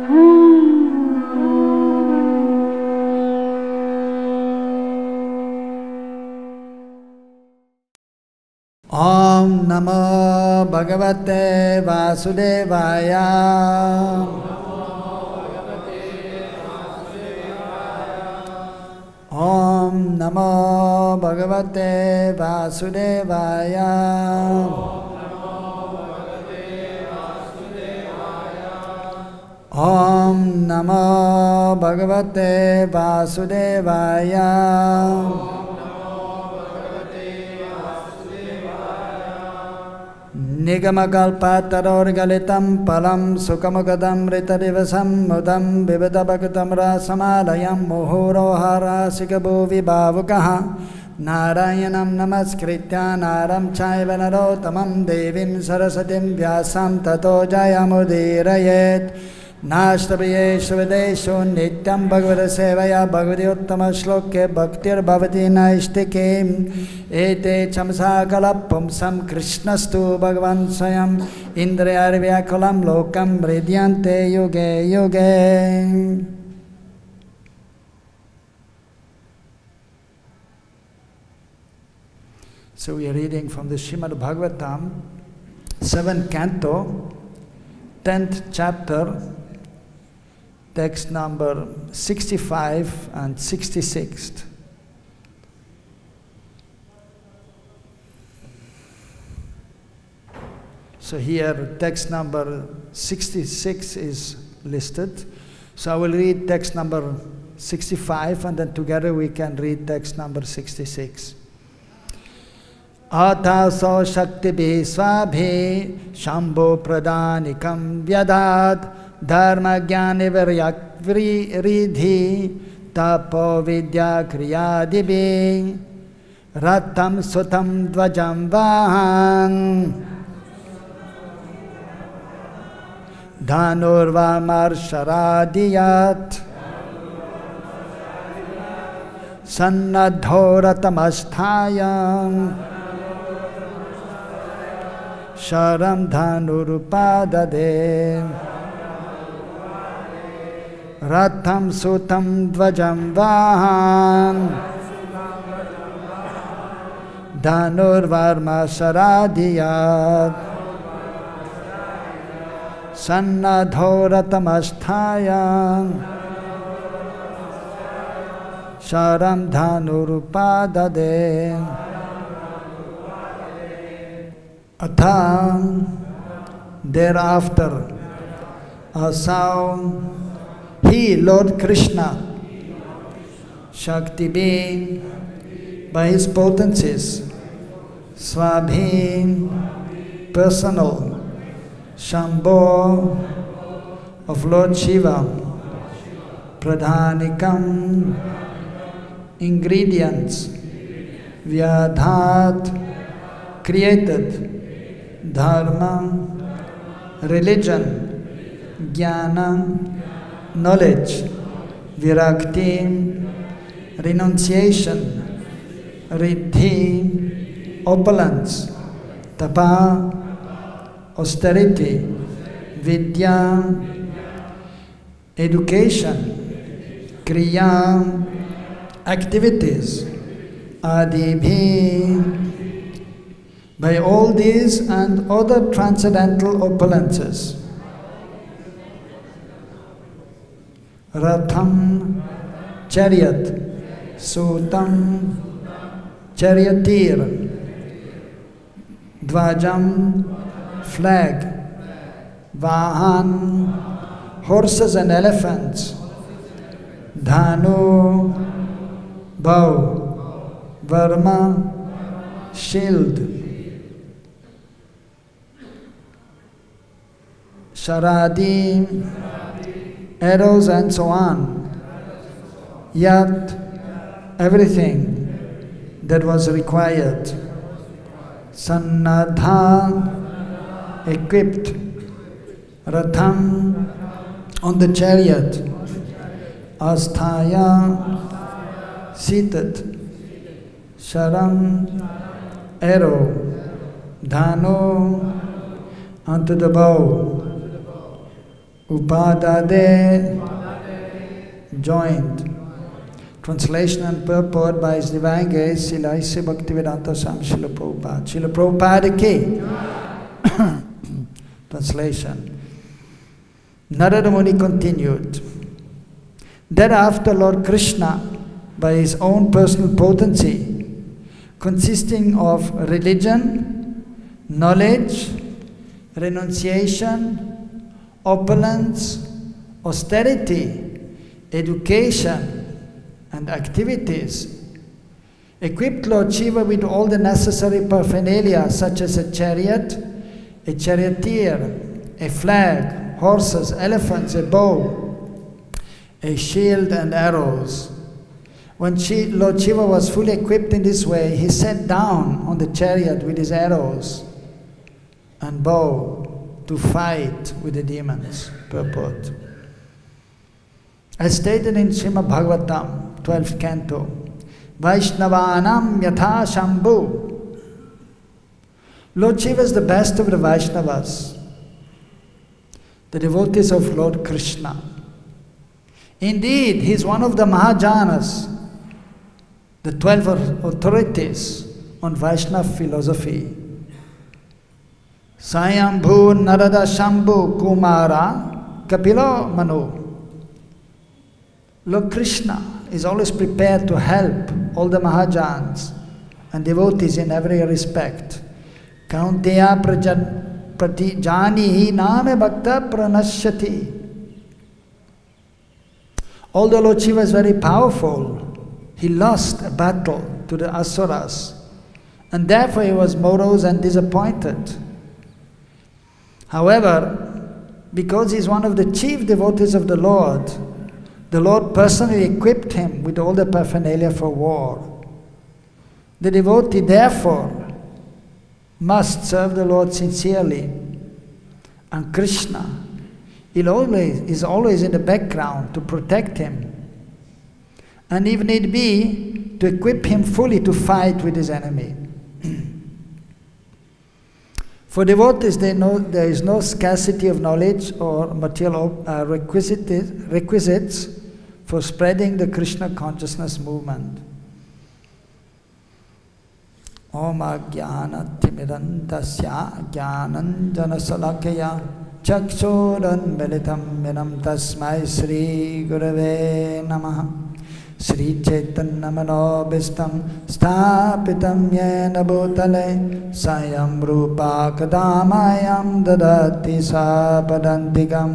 Om Namo Bhagavate Vasudevaya. Om Namo Bhagavate Vasudevaya. Om Namo Bhagavate Vasudevaya. Nigamakalpatarorgalitam palam sukamugadam ritadivasam mudam vivadabhagatam rasamalayam muhurohara sikabhu vibhavukaha Narayanam namaskritya naram chaiva narotamam devim sarasatim vyasam tato jayamudirayet Nashtabhyeshu videshu nityam bhagavata sevaya bhagavati uttama shloke bhaktir bhavati naishtikim ete chamsa kalapumsam krishnastu bhagavan swayam indriyar vyakulam lokam vridyante yuge yuge. So we are reading from the Srimad Bhagavatam, 7th canto, 10th chapter, text number 65 and 66. So here text number 66 is listed. So I will read text number 65 and then together we can read text number 66. Ataso shakti swabhi shambho pradanikam vyadad dharma jnani viryakridhi tapo vidya kriyadibi ratam sutam dvajam vahan dhanurva marsharadiyat sannadhoratamashthayam sharam dhanurupadade ratham sutam dvajam vahan dhanurvarma saradiyat sannadhoratamashthayam sharam dhanurupadade. Atham, thereafter, asau, he, Lord Krishna, Shakti being, by his potencies, Swabhi, personal, Shambho, of Lord Shiva, Pradhanikam, ingredients, Vyadhat, created, Dharma, religion, Jnana, knowledge, Virakti, renunciation, Riddhi, opulence, Tapa, austerity, Vidya, education, Kriya, activities, Adibhi, by all these and other transcendental opulences. Ratham, chariot, Sutam, charioteer, Dvajam, flag, Vahan, horses and elephants, Dhanu, bow, Varma, shield, Sharadi, arrows and so on. Yat, everything that was required. Sannadha, equipped. Ratham, on the chariot. Asthaya, seated. Sharam, arrow. Dhanu, onto the bow. Upadade, joined. Translation and purport by His Divine Grace, Srila A.C. Bhaktivedanta Swami Srila Prabhupada. Srila Prabhupada ki. Translation. Narada Muni continued. Thereafter Lord Krishna, by His own personal potency, consisting of religion, knowledge, renunciation, opulence, austerity, education, and activities, equipped Lord Shiva with all the necessary paraphernalia such as a chariot, a charioteer, a flag, horses, elephants, a bow, a shield and arrows. When Lord Shiva was fully equipped in this way, he sat down on the chariot with his arrows and bow to fight with the demons. Purport. As stated in Srimad Bhagavatam, 12th canto, Vaishnavanam yatha Shambhu. Lord Shiva is the best of the Vaishnavas, the devotees of Lord Krishna. Indeed, he is one of the Mahajanas, the 12 authorities on Vaishnava philosophy. Sayambhu Narada Shambhu Kumara Kapilo Manu. Lord Krishna is always prepared to help all the Mahajans and devotees in every respect. Kaunteya prati janihi name bhakta pranashyati. Although Lord Shiva is very powerful, he lost a battle to the Asuras, and therefore he was morose and disappointed. However, because he is one of the chief devotees of the Lord personally equipped him with all the paraphernalia for war. The devotee, therefore, must serve the Lord sincerely. And Krishna is always in the background to protect him. And if need be, to equip him fully to fight with his enemy. For devotees, they know there is no scarcity of knowledge or material requisites for spreading the Krishna consciousness movement. Om Ajnana Timirantasya Jnananjana Salakaya Chakshuran Militam Minam Tasmai Sri Gurave Namaha. Sri Chaitanya Manobhistam Sthapitam Yena Bhutale Sayam Rupa Kadamayam Dadati Sapadantikam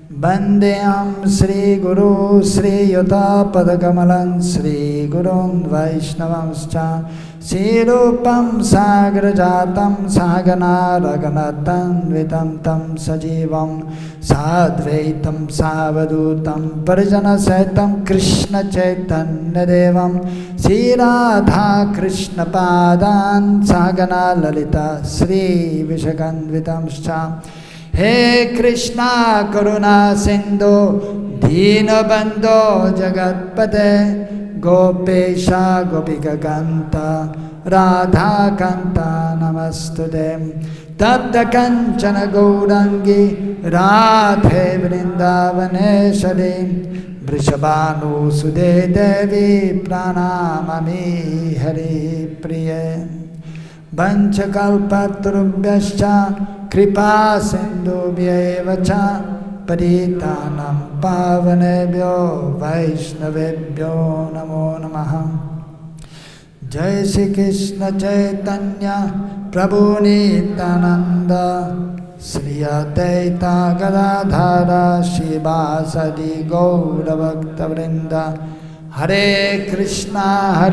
Bandeyam Sri Guru Sri Yuta Padakamalan Sri Gurun Vaishnavamscha Sirupam Sagrajatam Sagana Raghanatam Vitam Tam Sajivam Sadvaitam Savadutam Parijana Saitam Krishna Chaitanya Devam Sri Radha Krishna Padan Sagana Lalita Sri Vishakanvitamscha. He Krishna Karuna Sindhu Dina Bandho Jagatpate Gopesha Gopika Kanta Radha Kanta Namastudem Tapta Kanchana Gaurangi Radhe Vrindavaneshari Vrishabhanu Sude Devi Pranamami Hari Priye Vanchakalpatrubhyascha Kripa Sindhubhya cha Paritanam Pavanebhyo Vaishnavebhyo Namo Namaha. Jai Shri Krishna Chaitanya Prabhu Nityananda Sri Advaita Gadadhara Shivasadi Gaura Bhakta Vrinda. Hare Krishna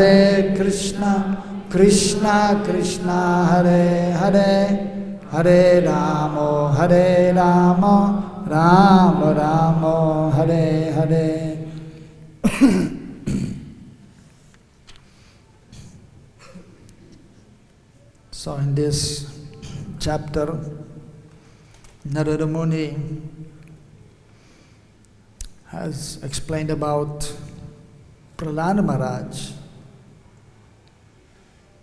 Krishna Krishna Hare Hare Hare Ramo Ramo Ramo Hare Hare. So in this chapter, Narada Muni has explained about Prahlada Maharaj,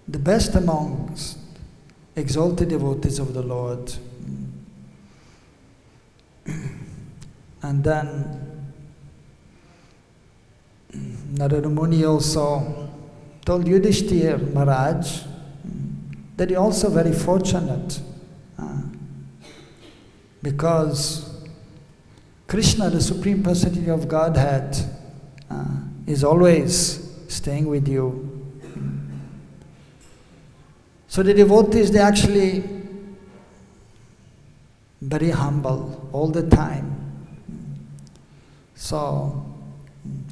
the best amongst exalted devotees of the Lord. And then Narada Muni also told Yudhishthira Maharaj that he also very fortunate because Krishna, the Supreme Personality of Godhead, is always staying with you. So the devotees, they actually very humble all the time. So,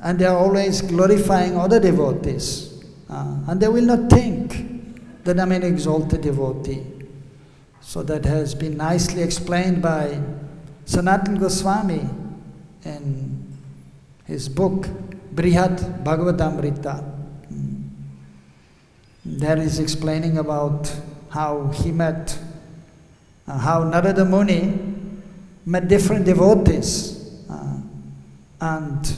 and they are always glorifying other devotees. And they will not think that I'm an exalted devotee. So that has been nicely explained by Sanatana Goswami in his book, Brihad Bhagavad-Amrita. There is explaining about how he met, how Narada Muni met different devotees. And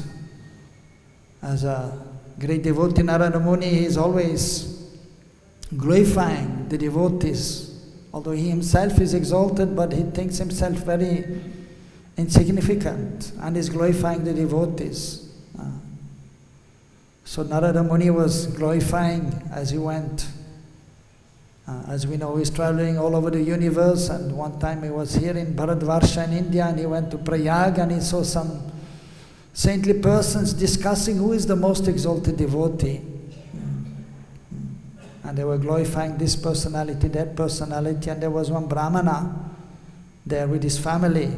as a great devotee, Narada Muni is always glorifying the devotees. Although he himself is exalted, but he thinks himself very insignificant and is glorifying the devotees. So Narada Muni was glorifying as he went. As we know, he's traveling all over the universe, and one time he was here in Bharatvarsha in India, and he went to Prayag and he saw some saintly persons discussing who is the most exalted devotee. And they were glorifying this personality, that personality, and there was one Brahmana there with his family.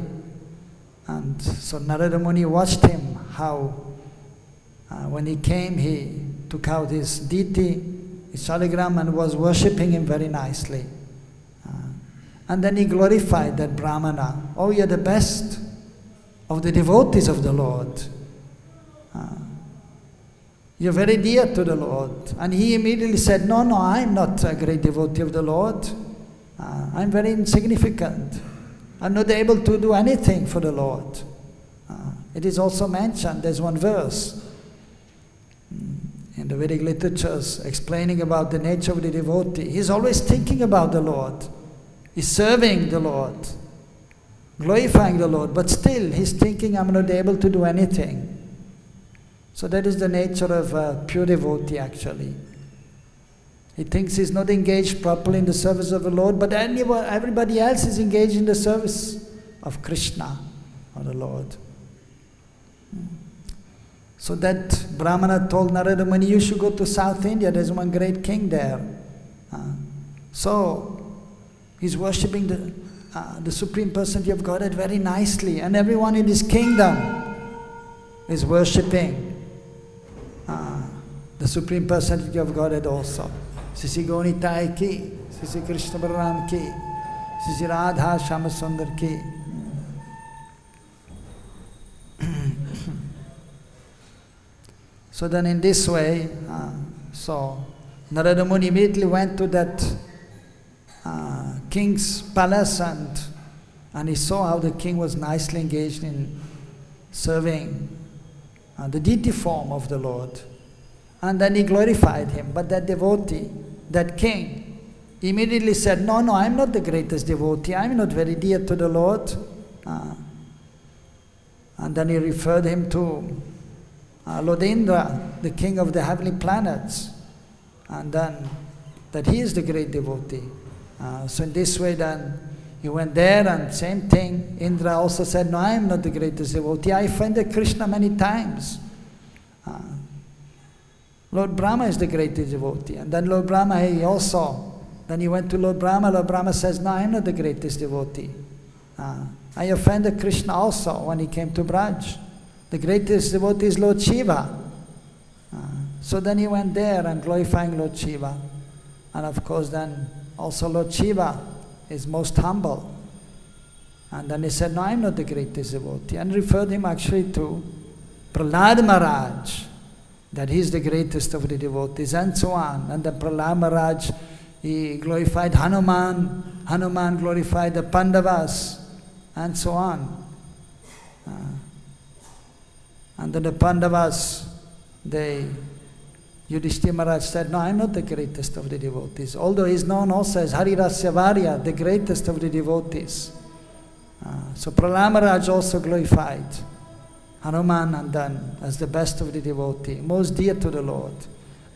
And so Narada Muni watched him, how when he came, he took out his deity, his shaligram, and was worshipping him very nicely. And then he glorified that Brahmana. Oh, you're the best of the devotees of the Lord. You're very dear to the Lord. And he immediately said, no, I'm not a great devotee of the Lord. I'm very insignificant. I'm not able to do anything for the Lord. It is also mentioned, there's one verse in the Vedic literatures explaining about the nature of the devotee. He's always thinking about the Lord. He's serving the Lord, glorifying the Lord, but still he's thinking, I'm not able to do anything. So that is the nature of a pure devotee actually. He thinks he's not engaged properly in the service of the Lord, but everybody else is engaged in the service of Krishna or the Lord. So that Brahmana told Narada Muni, you should go to South India, there's one great king there. So he's worshipping the Supreme Personality of Godhead very nicely, and everyone in his kingdom is worshipping the Supreme Personality of Godhead also. Sisi Gonitai ki, Sisi Krishna Balaram ki, Sisi Radha Shama Sundar ki. So then in this way, so Narada Muni immediately went to that king's palace, and he saw how the king was nicely engaged in serving the deity form of the Lord. And then he glorified him. But that devotee, that king, immediately said, no, I'm not the greatest devotee. I'm not very dear to the Lord. And then he referred him to Lord Indra, the king of the heavenly planets. And then that he is the great devotee. So in this way then, he went there, and same thing, Indra also said, no, I am not the greatest devotee. I offended Krishna many times. Lord Brahma is the greatest devotee. And then Lord Brahma, then he went to Lord Brahma says, no, I am not the greatest devotee. I offended Krishna also when he came to Braj. The greatest devotee is Lord Shiva. So then he went there and glorifying Lord Shiva. And of course then also Lord Shiva is most humble. And then he said, no, I'm not the greatest devotee. And referred him actually to Prahlad Maharaj, that he is the greatest of the devotees, and so on. And then Prahlad Maharaj, he glorified Hanuman. Hanuman glorified the Pandavas, and so on. And then the Pandavas, Yudhishthira Maharaj said, no, I'm not the greatest of the devotees. Although he is known also as Harirasya Varya, the greatest of the devotees. So Prahlad Maharaj also glorified Hanuman, and then as the best of the devotee, most dear to the Lord.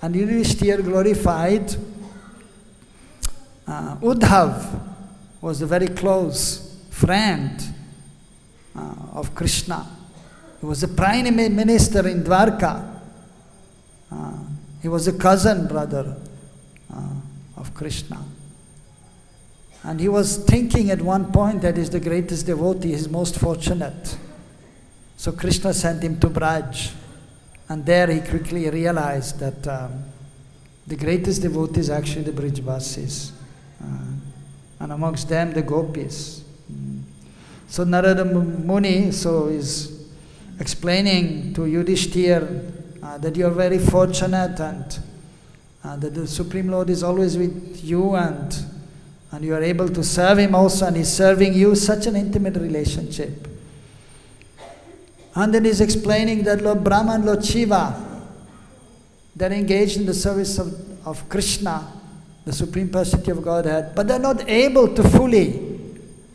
And Yudhishthira glorified Uddhav, was a very close friend of Krishna. He was the prime minister in Dwarka. He was a cousin brother of Krishna. And he was thinking at one point that he's the greatest devotee, he's most fortunate. So Krishna sent him to Braj. And there he quickly realized that the greatest devotee is actually the Brijvasis. And amongst them the gopis. So Narada Muni is explaining to Yudhishthira that you are very fortunate, and that the Supreme Lord is always with you, and you are able to serve Him also, and He's serving you, such an intimate relationship. And then He's explaining that Lord Brahma and Lord Shiva, they're engaged in the service of Krishna, the Supreme Personality of Godhead, but they're not able to fully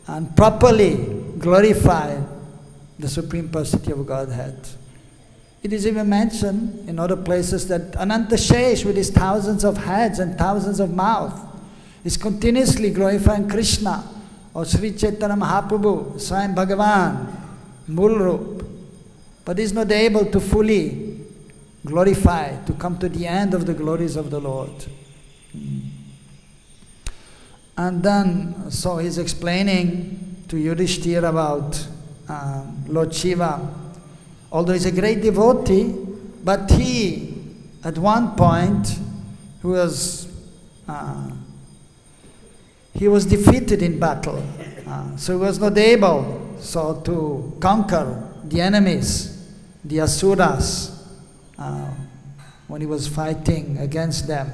and properly glorify the Supreme Personality of Godhead. It is even mentioned in other places that Ananta Shesh, with his thousands of heads and thousands of mouths, is continuously glorifying Krishna, or Sri Chaitanya Mahaprabhu, Swayam Bhagavan, Mulrup, but is not able to fully glorify, to come to the end of the glories of the Lord. And then, so he's explaining to Yudhishthira about Lord Shiva. Although he's a great devotee, but he, at one point, was defeated in battle. So he was not able to conquer the enemies, the Asuras, when he was fighting against them.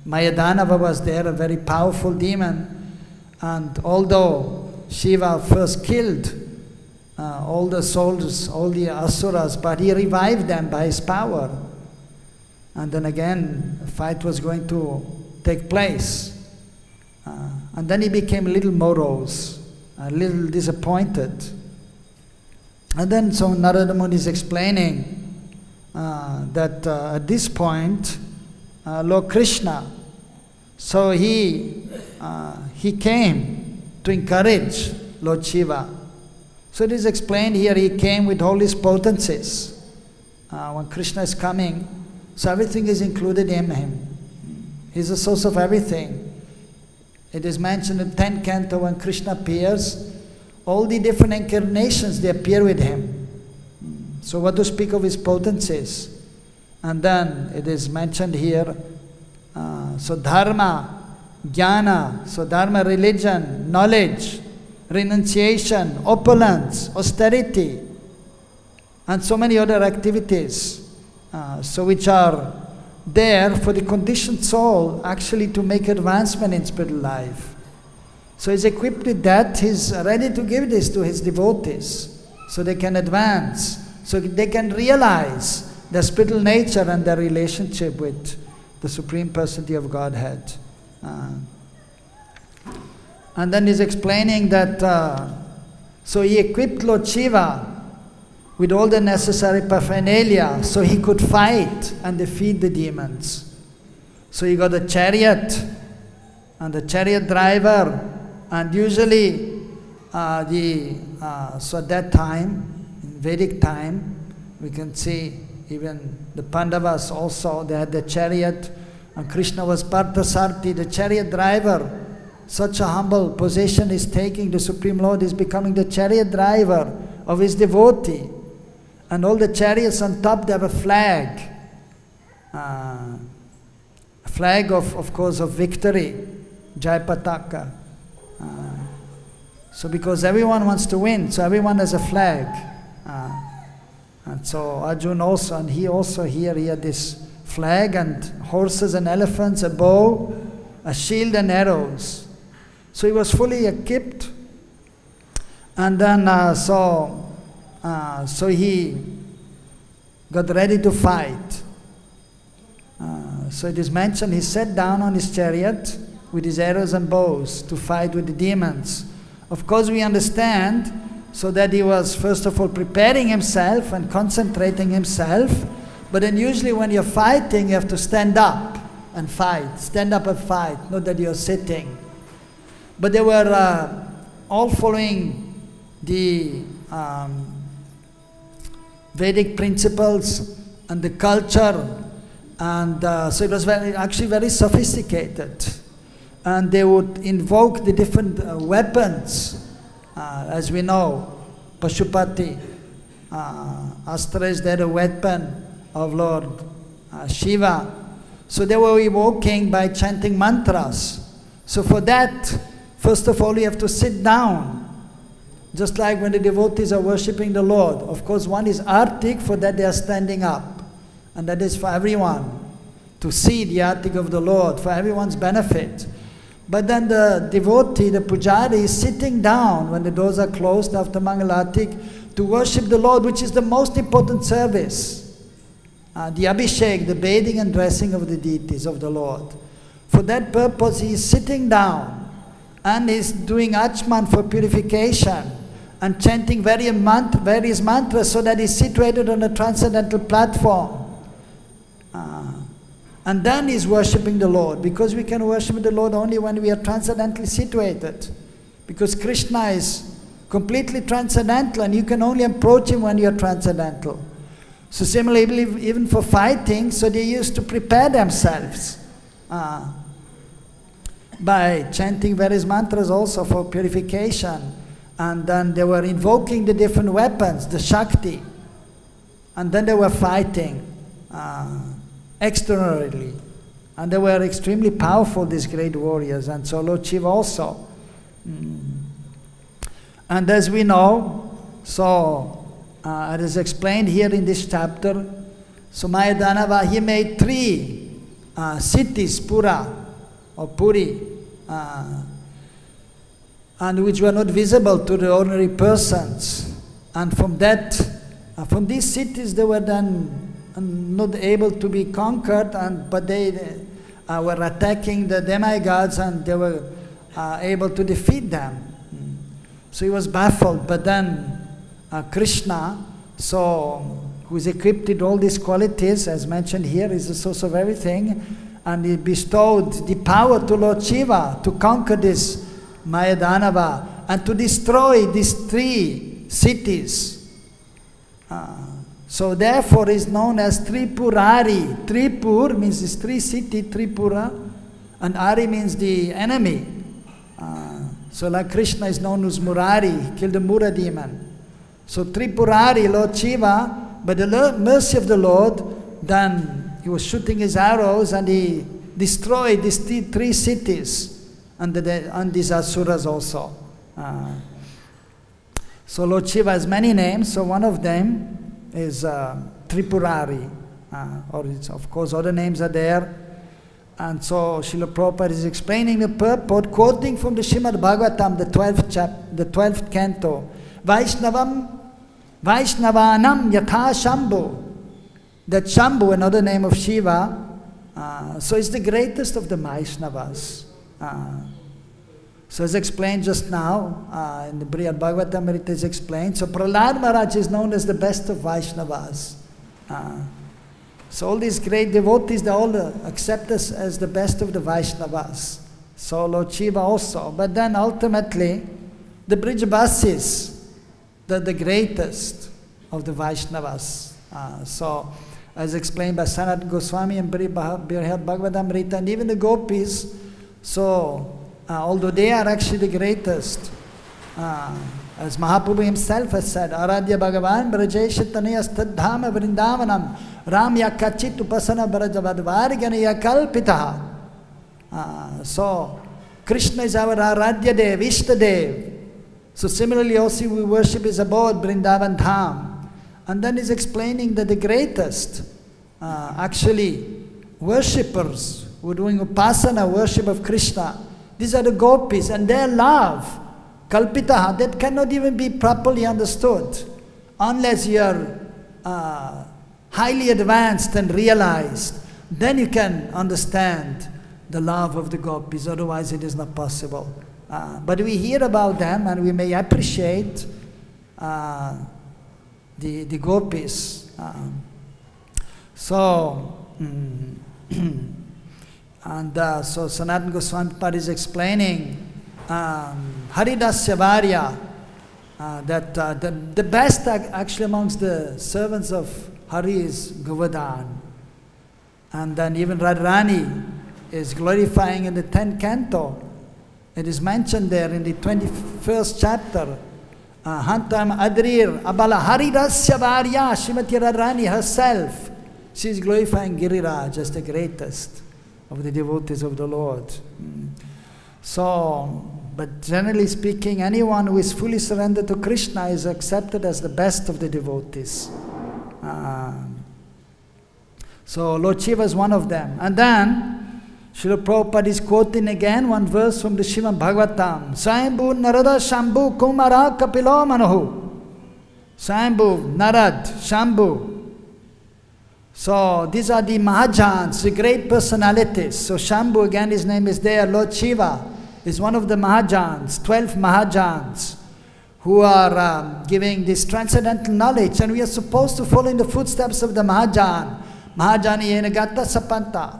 Mayadanava was there, a very powerful demon, and although Shiva first killed all the soldiers, all the Asuras, but he revived them by his power. And then again, a fight was going to take place. And then he became a little morose, a little disappointed. And then so Narada Muni is explaining that at this point, Lord Krishna, so he came to encourage Lord Shiva. So it is explained here, he came with all his potencies. When Krishna is coming, so everything is included in him. He's the source of everything. It is mentioned in 10th canto when Krishna appears, all the different incarnations, they appear with him. So what to speak of his potencies? And then it is mentioned here, so dharma, jnana, so dharma, religion, knowledge, renunciation, opulence, austerity, and so many other activities, so which are there for the conditioned soul actually to make advancement in spiritual life. So he's equipped with that, he's ready to give this to his devotees, so they can advance, so they can realize their spiritual nature and their relationship with the Supreme Personality of Godhead. And then he's explaining that, so he equipped Lord Shiva with all the necessary paraphernalia so he could fight and defeat the demons. So he got a chariot and a chariot driver, and usually so at that time, in Vedic time, we can see even the Pandavas also, they had the chariot, and Krishna was Parthasarthi, the chariot driver. Such a humble position is taking, the Supreme Lord is becoming the chariot driver of his devotee. And all the chariots on top, they have a flag. A flag of course, of victory, Jai Pataka. So because everyone wants to win, so everyone has a flag. And so Arjuna also, and he also here, he had this flag and horses and elephants, a bow, a shield and arrows. So he was fully equipped, and then so he got ready to fight. So it is mentioned he sat down on his chariot with his arrows and bows to fight with the demons. Of course we understand, so that he was first of all preparing himself and concentrating himself. But then usually when you're fighting, you have to stand up and fight. Stand up and fight, not that you're sitting. But they were all following the Vedic principles and the culture, and so it was actually very sophisticated. And they would invoke the different weapons, as we know, Pashupati, Astra is there a weapon of Lord Shiva. So they were evoking by chanting mantras. So for that, first of all, you have to sit down. Just like when the devotees are worshipping the Lord. Of course, one is artik, for that they are standing up. And that is for everyone, to see the artik of the Lord, for everyone's benefit. But then the devotee, the pujari, is sitting down when the doors are closed after Mangalatik to worship the Lord, which is the most important service. The abhishek, the bathing and dressing of the deities of the Lord. For that purpose, he is sitting down and is doing achman for purification and chanting various mantras so that he is situated on a transcendental platform. And then he is worshipping the Lord, because we can worship the Lord only when we are transcendently situated. Because Krishna is completely transcendental and you can only approach him when you are transcendental. So similarly, even for fighting, so they used to prepare themselves by chanting various mantras also for purification. And then they were invoking the different weapons, the Shakti. And then they were fighting externally. And they were extremely powerful, these great warriors. And so Lord Shiva also. And as we know, so it is explained here in this chapter, so Mayadanava, he made 3 cities, Pura or Puri, and which were not visible to the ordinary persons. And from these cities they were then not able to be conquered, but they were attacking the demigods and they were able to defeat them. So he was baffled, but then Krishna, so who is equipped with all these qualities, as mentioned here, is the source of everything, and he bestowed the power to Lord Shiva to conquer this Mayadanava and to destroy these 3 cities. So therefore is known as Tripurari. Tripur means this 3 city, Tripura, and Ari means the enemy. So like Krishna is known as Murari, he killed the Mura demon. So Tripurari, Lord Shiva, by the mercy of the Lord, then he was shooting his arrows and he destroyed these 3 cities and these asuras also. So Lord Shiva has many names, so one of them is Tripurari, or of course other names are there. And so Srila Prabhupada is explaining the purport, quoting from the Srimad Bhagavatam, the 12th canto, Vaishnavanam Yatha Shambhu. That Shambhu, another name of Shiva, so it's the greatest of the Vaishnavas. So as explained just now, in the Brihad Bhagavatam it is explained, so Prahlad Maharaj is known as the best of Vaishnavas. So all these great devotees, they all accept us as the best of the Vaishnavas. So Lord Shiva also. But then ultimately, the Brijabasis, they're the greatest of the Vaishnavas. So as explained by Sanat Goswami and Brihad Bhagavatamrita, and even the Gopis, so although they are actually the greatest, as Mahaprabhu himself has said, Aradhya Bhagavan Brajeshatanaya Stadhama Vrindavanam Ramya Kachit Upasana Brajavadvargana Kalpitaha. So Krishna is our Aradhya Dev, Ishtadev. So similarly also we worship his abode, Vrindavan Dham. And then he's explaining that the greatest actually worshippers who are doing upasana, worship of Krishna, these are the gopis, and their love, kalpitaha, that cannot even be properly understood unless you are highly advanced and realized. Then you can understand the love of the gopis, otherwise it is not possible. But we hear about them and we may appreciate the gopis. And so Sanatana Goswami Prabhupada is explaining Haridasya Varya, that the best actually amongst the servants of Hari is Govardhan. And then even Radharani is glorifying in the 10th canto. It is mentioned there in the 21st chapter. Hantam Adrir Abala Haridasya Varya, Srimati Radharani herself. She is glorifying Giriraj as the greatest of the devotees of the Lord. So, but generally speaking, anyone who is fully surrendered to Krishna is accepted as the best of the devotees. So Lord Shiva is one of them. And then Srila Prabhupada is quoting again one verse from the Srimad Bhagavatam. Swayambhu Narada Shambhu Kumara Kapilo Manohu. Swayambhu, Narad, Shambhu. So these are the Mahajans, the great personalities. So Shambhu, again his name is there. Lord Shiva is one of the Mahajans, 12 Mahajans, who are giving this transcendental knowledge. And we are supposed to follow in the footsteps of the Mahajan. Mahajani Yenagata Sapanta.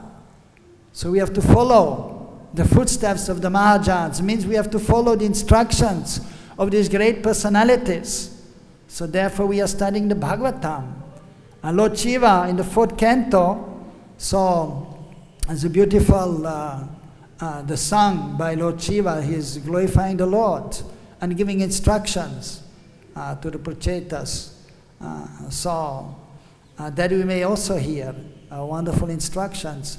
So we have to follow the footsteps of the Mahajans. It means we have to follow the instructions of these great personalities. So therefore we are studying the Bhagavatam. And Lord Shiva in the 4th canto, so as a beautiful the song by Lord Shiva, he is glorifying the Lord and giving instructions to the Prachetas. So that we may also hear wonderful instructions.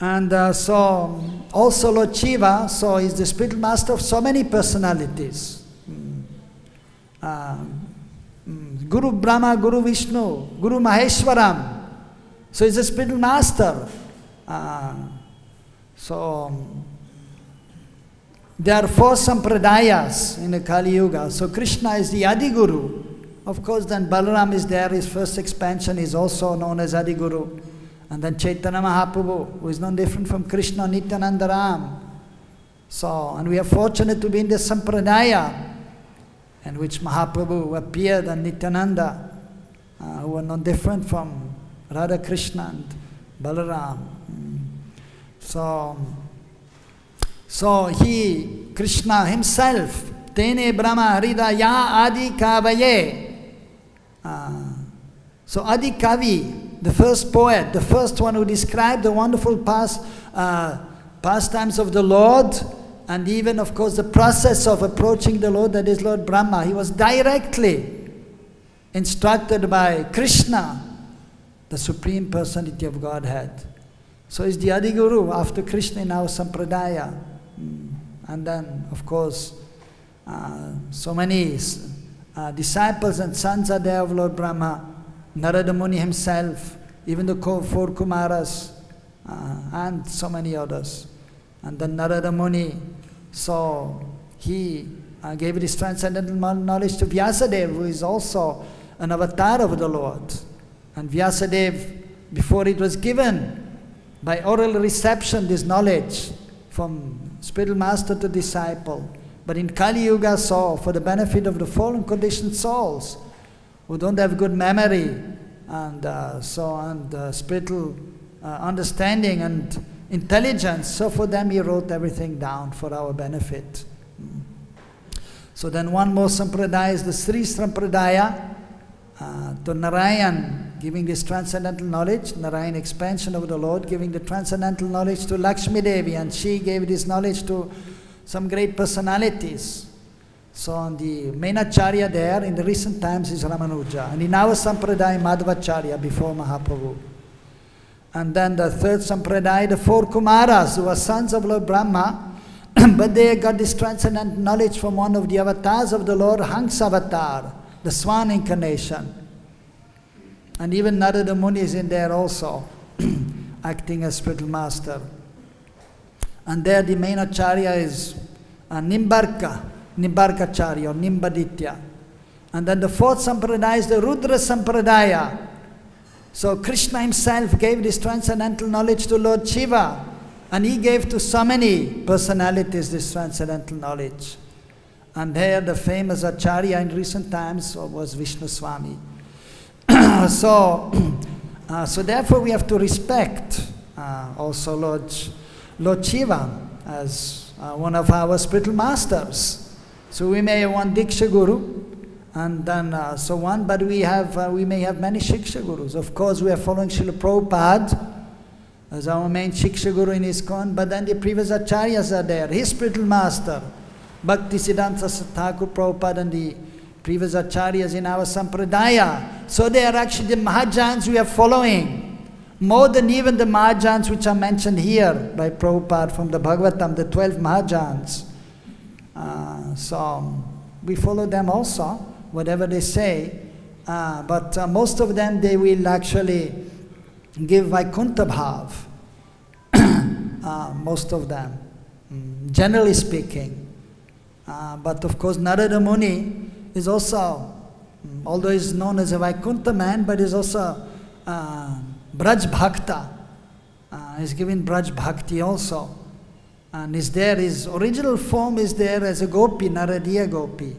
And so also Lord Shiva, so is the spiritual master of so many personalities. Guru Brahma, Guru Vishnu, Guru Maheshwaram. So he's a spiritual master. So there are 4 sampradayas in the Kali Yuga. So Krishna is the Adi Guru. Of course, then Balaram is there. His first expansion is also known as Adi Guru. And then Chaitanya Mahaprabhu, who is no different from Krishna, Nityananda Ram. So, and we are fortunate to be in the sampradaya in which Mahaprabhu appeared and Nityananda, who are no different from Radha Krishna and Balaram. So he, Krishna himself, Tene Brahma Hridaya Adi Kavaye. So Adi Kavi, the first poet, the first one who described the wonderful pastimes of the Lord, and even of course the process of approaching the Lord, that is Lord Brahma. He was directly instructed by Krishna, the Supreme Personality of Godhead. So he's the Adi Guru after Krishna in our Sampradaya. And then of course so many disciples and sons are there of Lord Brahma, Narada Muni himself, even the 4 Kumaras, and so many others. And then Narada Muni, so he gave this transcendental knowledge to Vyasadeva, who is also an avatar of the Lord. And Vyasadeva, before it was given by oral reception, this knowledge from spiritual master to disciple. But in Kali Yuga, so for the benefit of the fallen conditioned souls who don't have good memory and spiritual understanding and intelligence, so for them he wrote everything down for our benefit. So then one more sampradaya is the Sri Sampradaya, to Narayan giving this transcendental knowledge, Narayan expansion of the Lord, giving the transcendental knowledge to Lakshmi Devi, and she gave this knowledge to some great personalities. So on the main Acharya there in the recent times is Ramanuja, and in our Sampradaya Madhvacharya before Mahaprabhu. And then the 3rd Sampradaya, the 4 Kumaras, who are sons of Lord Brahma, but they got this transcendental knowledge from one of the avatars of the Lord, Hansa Avatar, the Swan incarnation. And even Narada Muni is in there also, acting as spiritual master. And there the main Acharya is Nimbarkacharya or Nimbaditya. And then the 4th Sampradaya is the Rudra Sampradaya. So Krishna himself gave this transcendental knowledge to Lord Shiva, and he gave to so many personalities this transcendental knowledge. And there the famous Acharya in recent times was Vishnu Swami. So therefore we have to respect also Lord Shiva as one of our spiritual masters. So we may have one Diksha Guru, and then so on, but we may have many Shiksha Gurus. Of course, we are following Srila Prabhupada as our main Shiksha Guru in ISKCON, but then the previous Acharyas are there, his spiritual master, Bhaktisiddhanta Thakur Prabhupada, and the previous Acharyas in our Sampradaya. So they are actually the Mahajans we are following, more than even the Mahajans which are mentioned here by Prabhupada from the Bhagavatam, the 12 Mahajans. So we follow them also, whatever they say, but most of them, they will actually give Vaikuntha Bhav, most of them, generally speaking. But of course Narada Muni is also, although he's known as a Vaikuntha man, but he's also Braj Bhakta. He's given Braj Bhakti also. And is there, his original form is there as a Gopi, Naradiya Gopi.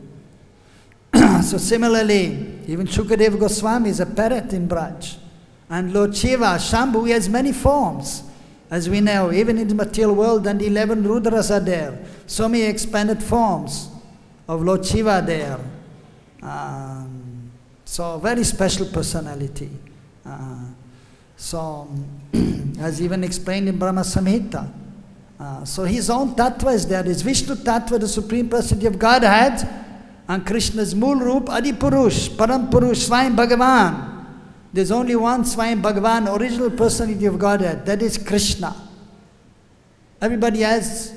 So similarly, even Shukadev Goswami is a parrot in Braj. And Lord Shiva, Shambhu, he has many forms. As we know, even in the material world, and 11 Rudras are there. So many expanded forms of Lord Shiva there. So very special personality. So, as even explained in Brahma Samhita. So his own tattva is there. His Vishnu tattva, the Supreme Personality of Godhead, and Krishna's Mool Roop, Adi Purush, Param Purush, Swayam Bhagavan. There's only one Swayam Bhagavan, original personality of Godhead, that is Krishna. Everybody else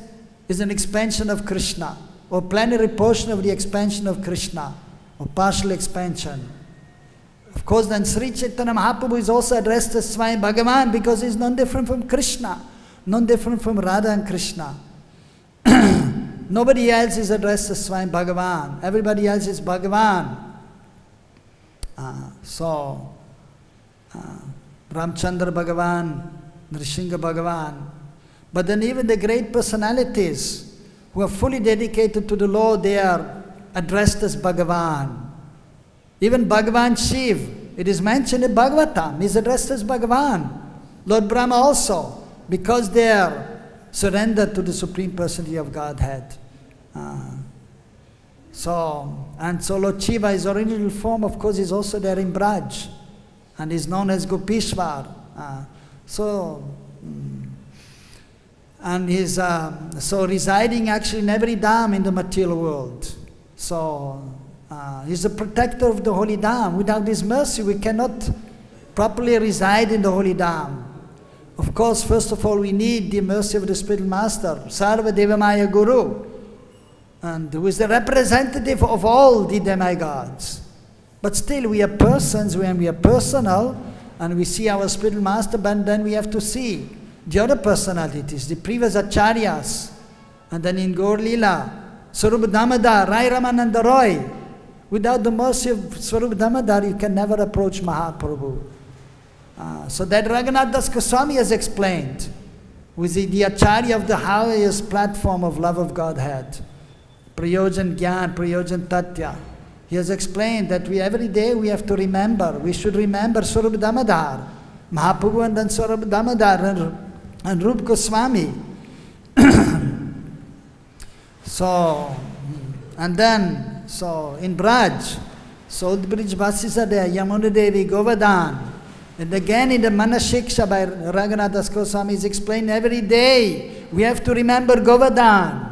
is an expansion of Krishna, or plenary portion of the expansion of Krishna, or partial expansion. Of course, then Sri Chaitanya Mahaprabhu is also addressed as Swayam Bhagavan because he's none different from Krishna, none different from Radha and Krishna. Nobody else is addressed as Swayam Bhagavan. Everybody else is Bhagavan. Ramchandra Bhagavan, Nrsimha Bhagavan. But then even the great personalities who are fully dedicated to the Lord, they are addressed as Bhagavan. Even Bhagavan Shiv, it is mentioned in Bhagavatam, is addressed as Bhagavan. Lord Brahma also, because they are surrendered to the Supreme Personality of Godhead. So Lord Shiva, his original form, of course, is also there in Braj, and is known as Gopishwar. And he's so residing actually in every dham in the material world. So he's the protector of the holy dham. Without his mercy, we cannot properly reside in the holy dham. Of course, first of all, we need the mercy of the spiritual master, Sarva Devamaya Guru, and who is the representative of all the demigods. But still, we are persons, when we are personal, and we see our spiritual master, but then we have to see the other personalities, the previous acharyas, and then in Gaur Leela, Swarup Damodar, Rai Ramananda Roy. Without the mercy of Swarup Damodar, you can never approach Mahaprabhu. So that Raghunath Das Goswami has explained, who is the acharya of the highest platform of love of Godhead, Prayojan Gyan, Prayojan Tatya. He has explained that every day we have to remember, we should remember Swarup Damodar, Mahaprabhu, and then Swarup Damodar and Rup Goswami. And then in Braj, so the Brijvasis are there, Yamuna Devi, Govardhan. And again in the Manashiksha by Raghunath Das Goswami is explained every day we have to remember Govardhan.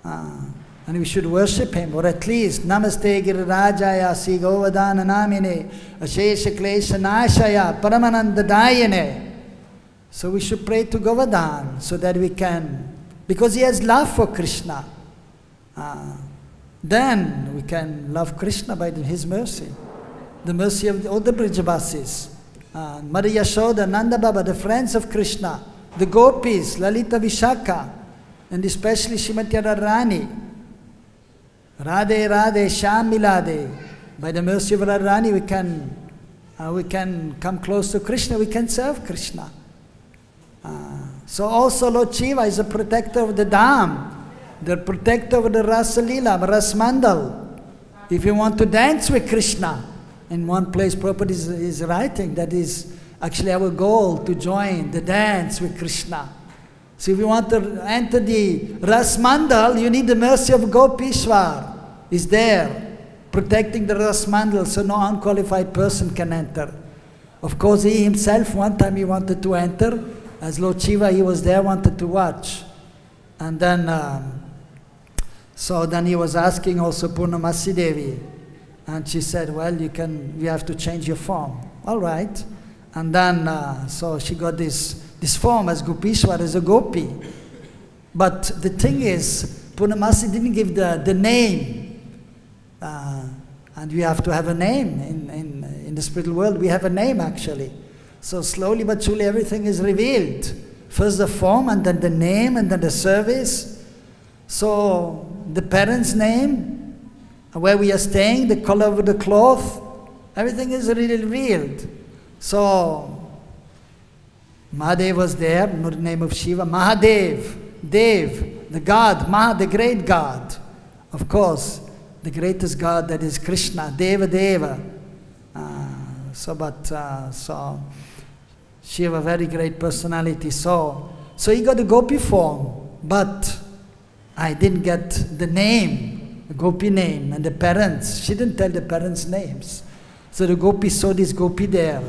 And we should worship him, or at least Namaste Girirajaya Si Govardhana Namine Ashesha Klesha Nashaya Paramananda Dayane. So we should pray to Govardhan so that we can, because he has love for Krishna. Then we can love Krishna by his mercy. The mercy of all the Brijavasis, Mother Yashoda, Nanda Baba, the friends of Krishna, the Gopis, Lalita Vishaka, and especially Srimati Radharani. Radhe Radhe Shyam Milade. By the mercy of Radharani we can come close to Krishna, we can serve Krishna. So also Lord Shiva is a protector of the Dham. the protector of the Rasa Leela, Ras Mandal. If you want to dance with Krishna, in one place Prabhupada is writing, that is actually our goal, to join the dance with Krishna. So if you want to enter the Ras Mandal, you need the mercy of Gopishwar. Is there, protecting the Ras Mandal, so no unqualified person can enter. Of course, he himself, one time he wanted to enter. As Lord Shiva, he was there, wanted to watch. And then, so then he was asking also Purnamasi Devi. And she said, well, you have to change your form. All right. And then, so she got this form as Gopishwar, as a gopi. But the thing is, Purnamasi didn't give the name. And we have to have a name. In the spiritual world, we have a name actually. So slowly but surely everything is revealed. First the form, and then the name, and then the service. So the parents' name, where we are staying, the color of the cloth, everything is really revealed. So Mahadev was there, not the name of Shiva. Mahadev, Dev, the God, Maha, the great God. Of course, the greatest God, that is Krishna, Deva Deva. So Shiva, very great personality. So he got the gopi form, but I didn't get the name, the gopi name, and the parents. She didn't tell the parents' names. So the gopi saw this gopi there,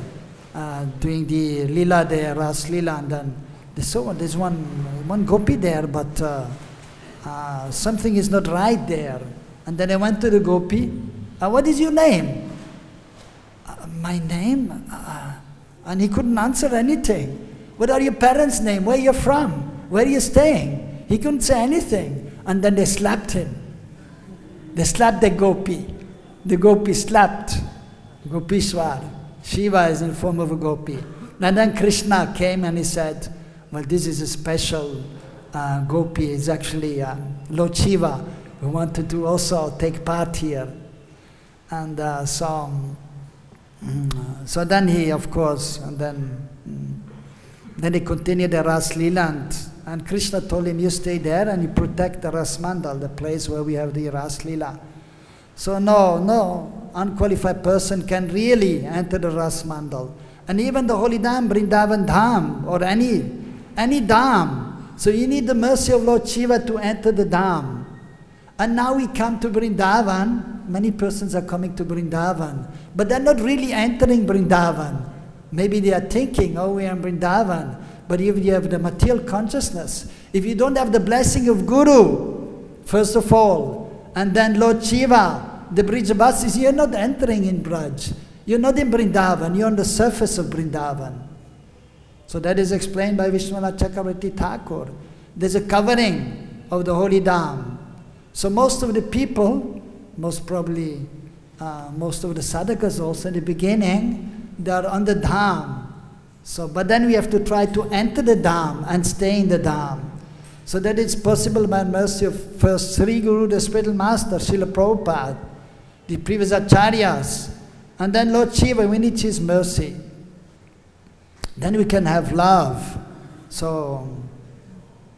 doing the lila there, Ras Lila, and then they saw there's one gopi there, but something is not right there. And then I went to the gopi. What is your name? My name? And he couldn't answer anything. What are your parents' name? Where are you from? Where are you staying? He couldn't say anything. And then they slapped him. They slapped the gopi. The gopi slapped Gopishwar. Shiva is in the form of a gopi. And then Krishna came and he said, well, this is a special gopi. It's actually Lord Shiva who wanted to also take part here. And so then he, of course, and then he continued the Ras Leela, and Krishna told him, you stay there and you protect the Ras Mandal, the place where we have the Ras Leela. So no unqualified person can really enter the Ras Mandal. And even the holy Dham, Vrindavan Dham, or any Dham. So you need the mercy of Lord Shiva to enter the Dham. And now we come to Vrindavan. Many persons are coming to Vrindavan, but they're not really entering Vrindavan. Maybe they are thinking, oh, we are in Vrindavan. But if you have the material consciousness, if you don't have the blessing of Guru, first of all, and then Lord Shiva, the Brijabasis, you're not entering in Braj. You're not in Vrindavan, you're on the surface of Vrindavan. So that is explained by Vishwanath Chakravarti Thakur. There's a covering of the holy Dham. So most of the people, most probably most of the sadhakas also in the beginning, they are on the Dham. So, but then we have to try to enter the Dham and stay in the Dham. So that it's possible by mercy of first Sri Guru, the spiritual master, Srila Prabhupada, the previous acharyas, and then Lord Shiva, we need his mercy. Then we can have love. So,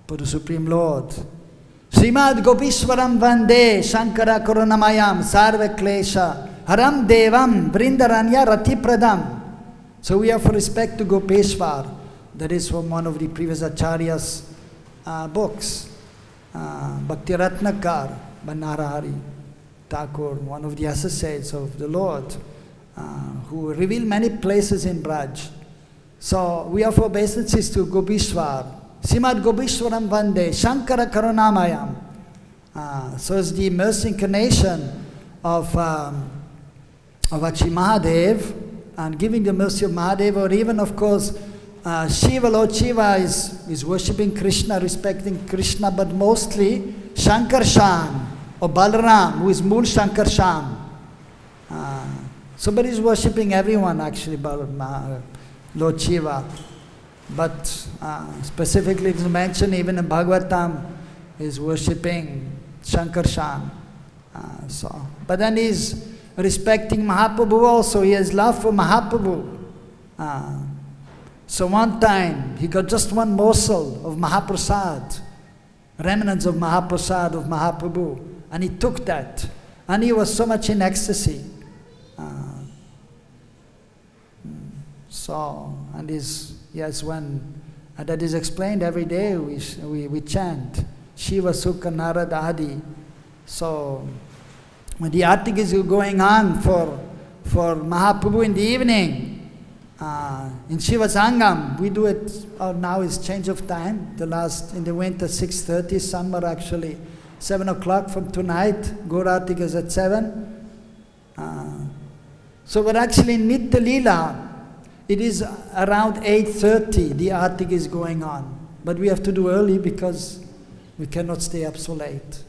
for the Supreme Lord. Srimad Gopishwaram Vande Shankara Karunamayam Sarva Klesha Haram Devam Vrindaranya Rati Pradam. So we have respect to Gopeshwar. That is from one of the previous acharyas' books. Bhakti Ratnakar Banarahari Thakur, one of the associates of the Lord, who reveal many places in Braj. So we offer obeisances to Gopishwar. Srimad Gopishwaram Vande Shankara Karunamayam. So it's the mercy incarnation of actually Mahadev, and giving the mercy of Mahadev, or even of course Shiva, Lord Shiva is worshipping Krishna, respecting Krishna, but mostly Shankarshan or Balaram, who is Mool Shankarshan. Somebody is worshipping everyone actually, Lord Shiva. But specifically it's mentioned even in Bhagavatam, is worshipping Shankarshan. But then he's respecting Mahaprabhu also, he has love for Mahaprabhu. So one time he got just one morsel of Mahaprasad, remnants of Mahaprasad of Mahaprabhu, and he took that, and he was so much in ecstasy. And that is explained every day. We chant Shiva, Sukha, Narad, Adi. So when the artik is going on for Mahaprabhu in the evening, in Shiva's Angam, we do it, now is change of time, in the winter 6:30, summer actually 7 o'clock from tonight, Gaur Artik is at 7. So we're actually in Nitya Leela, it is around 8:30, the artik is going on. But we have to do early because we cannot stay up so late.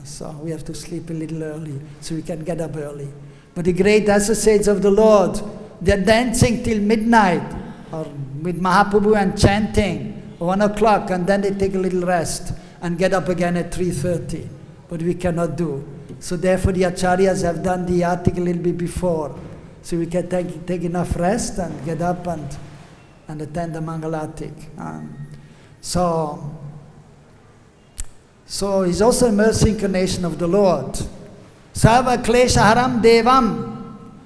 So we have to sleep a little early so we can get up early. But the great associates of the Lord, they're dancing till midnight or with Mahaprabhu and chanting 1 o'clock, and then they take a little rest and get up again at 3:30. But we cannot do. So therefore the acharyas have done the artik a little bit before. So we can take enough rest and get up and attend the Mangalatik. So he's also a mercy incarnation of the Lord. Sarva klesha haram devam.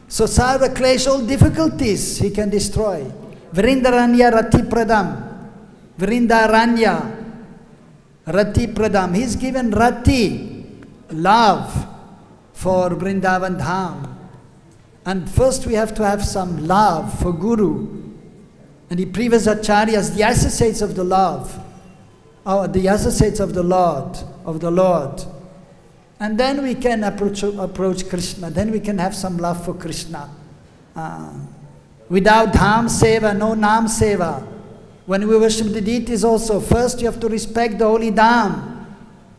So sarva klesha, all difficulties he can destroy. Vrindaranya rati pradam. Vrindaranya rati pradam. He's given rati, love, for Vrindavan Dham. And first we have to have some love for Guru. And the previous acharyas, the associates of the love, the associates of the Lord, And then we can approach Krishna. Then we can have some love for Krishna. Without Dham Seva, no Nam Seva. When we worship the deities also, first you have to respect the holy Dham,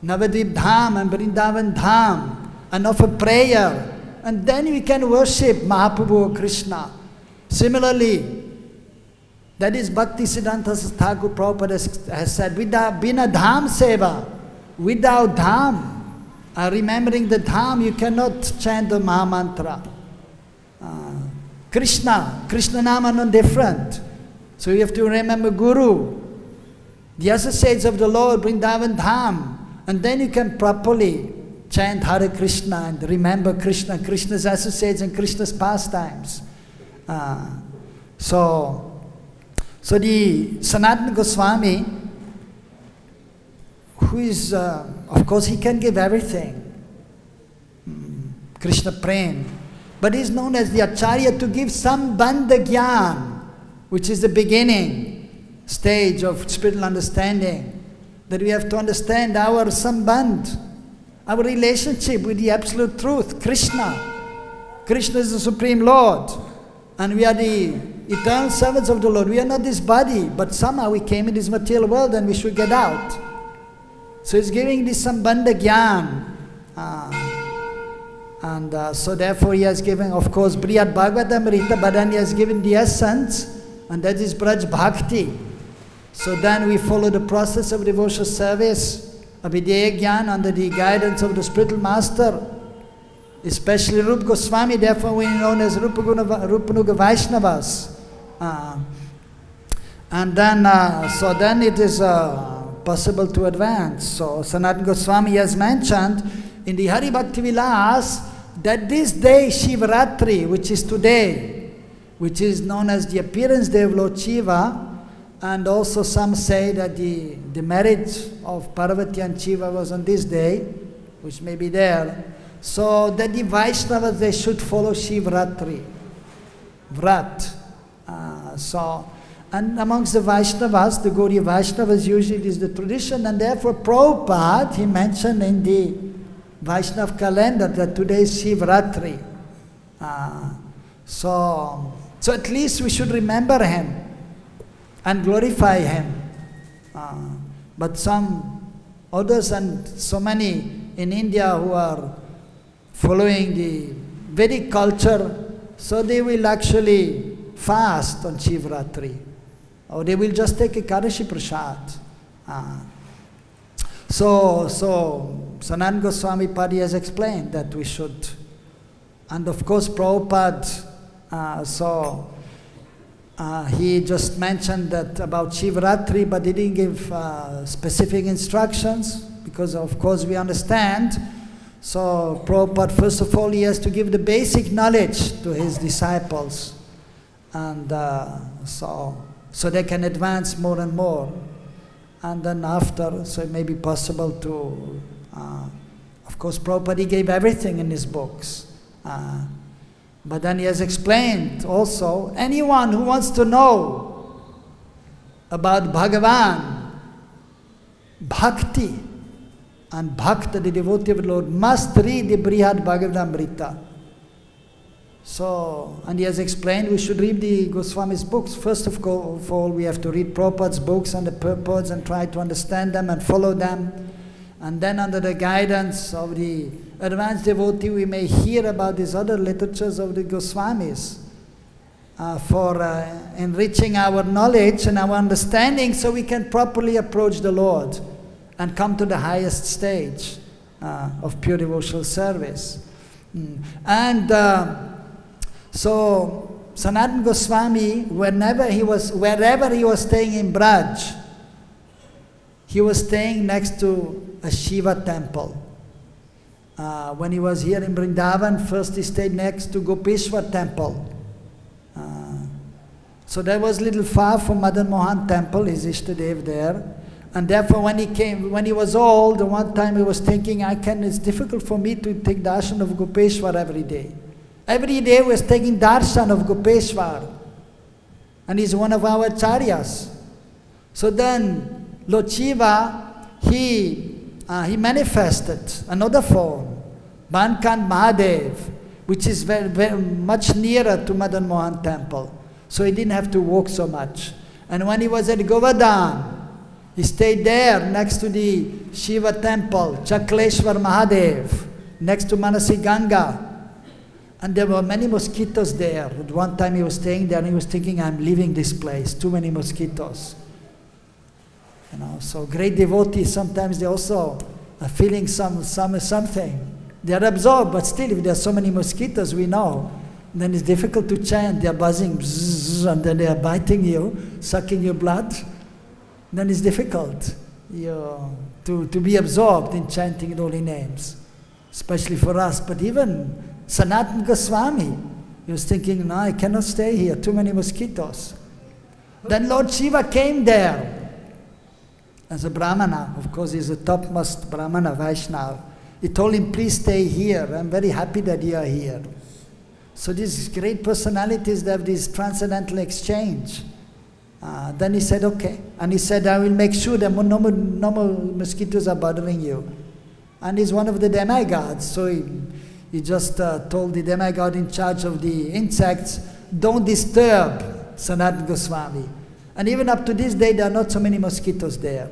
Navadvip Dham and Vrindavan Dham, and offer prayer. And then we can worship Mahaprabhu or Krishna. Similarly, that is Bhaktisiddhanta Thakur Prabhupada has said, Bina Dham Seva, without Dham, remembering the Dham, you cannot chant the Mahamantra. Krishna Nama no different. So you have to remember Guru, the associates of the Lord, Vrindavan Dham, and then you can properly chant Hare Krishna and remember Krishna, Krishna's associates and Krishna's pastimes. So the Sanatana Goswami, who is, of course, he can give everything, Krishna Prem, but he is known as the Acharya to give Sambandha Gyan, which is the beginning stage of spiritual understanding, that we have to understand our Sambandh, our relationship with the absolute truth, Krishna. Krishna is the Supreme Lord, and we are the eternal servants of the Lord. We are not this body, but somehow we came in this material world and we should get out. So he's giving this Sambandha Gyan. So therefore he has given, of course, Briyat Bhagavatamrita, but then he has given the essence, and that is Braj Bhakti. So then we follow the process of devotional service, Abhideya Gyan, under the guidance of the spiritual master, especially Rupa Goswami. Therefore we are known as Rupanuga Vaishnavas. So then it is possible to advance. So Sanatana Goswami has mentioned in the Hari Bhakti Vilas that this day, Shivaratri, which is today, which is known as the appearance day of Lord Shiva, and also some say that the marriage of Parvati and Shiva was on this day, which may be there. So that the Vaishnavas, they should follow Shivaratri, Vrat. And amongst the Vaishnavas, the Gaudiya Vaishnavas, usually it is the tradition, and therefore Prabhupada, he mentioned in the Vaishnav calendar that today is Shivaratri. So at least we should remember him and glorify him. But some others and so many in India who are following the Vedic culture, so they will actually fast on Shivaratri, or they will just take Ekadashi Prasad. So Sanatana Goswami Padi has explained that we should, and of course Prabhupada, he just mentioned that about Shivratri, but he didn't give specific instructions, because of course we understand. So Prabhupada, first of all, he has to give the basic knowledge to his disciples, and so they can advance more and more. And then after, so it may be possible to, of course Prabhupada, he gave everything in his books. But then he has explained also, anyone who wants to know about Bhagavan, Bhakti, and Bhakta, the devotee of the Lord, must read the Brihad Bhagavad-Amrita. So, and he has explained we should read the Goswami's books. First of all, we have to read Prabhupada's books and the purports and try to understand them and follow them. And then under the guidance of the advanced devotee, we may hear about these other literatures of the Goswamis for enriching our knowledge and our understanding, so we can properly approach the Lord and come to the highest stage of pure devotional service. And so Sanatana Goswami, wherever he was staying in Braj, he was staying next to a Shiva temple. When he was here in Vrindavan, first he stayed next to Gopeshwar temple. So that was a little far from Madan Mohan temple, his Ishtadev there. And therefore when he was old, one time he was thinking, it's difficult for me to take darshan of Gopeshwar every day. Every day he was taking darshan of Gopeshwar. And he's one of our acharyas. So then Lord Shiva, he manifested another form, Bankand Mahadev, which is very, very much nearer to Madan Mohan temple. So he didn't have to walk so much. And when he was at Govardhan, he stayed there next to the Shiva temple, Chakleshwar Mahadev, next to Manasi Ganga. And there were many mosquitoes there. At one time he was staying there and he was thinking, I'm leaving this place, too many mosquitoes. You know, so great devotees, sometimes they also are feeling something. They are absorbed, but still, if there are so many mosquitoes, we know, then it's difficult to chant. They are buzzing, bzzz, and then they are biting you, sucking your blood. Then it's difficult to be absorbed in chanting the holy names, especially for us. But even Sanatana Goswami, he was thinking, no, I cannot stay here, too many mosquitoes. Then Lord Shiva came there as a Brahmana. Of course, he's the topmost Brahmana, Vaishnava. He told him, please stay here. I'm very happy that you are here. So these great personalities, they have this transcendental exchange. Then he said, okay. And he said, I will make sure that no more mosquitoes are bothering you. And he's one of the demigods. So he just told the demigod in charge of the insects, don't disturb Sanatana Goswami. And even up to this day, there are not so many mosquitoes there.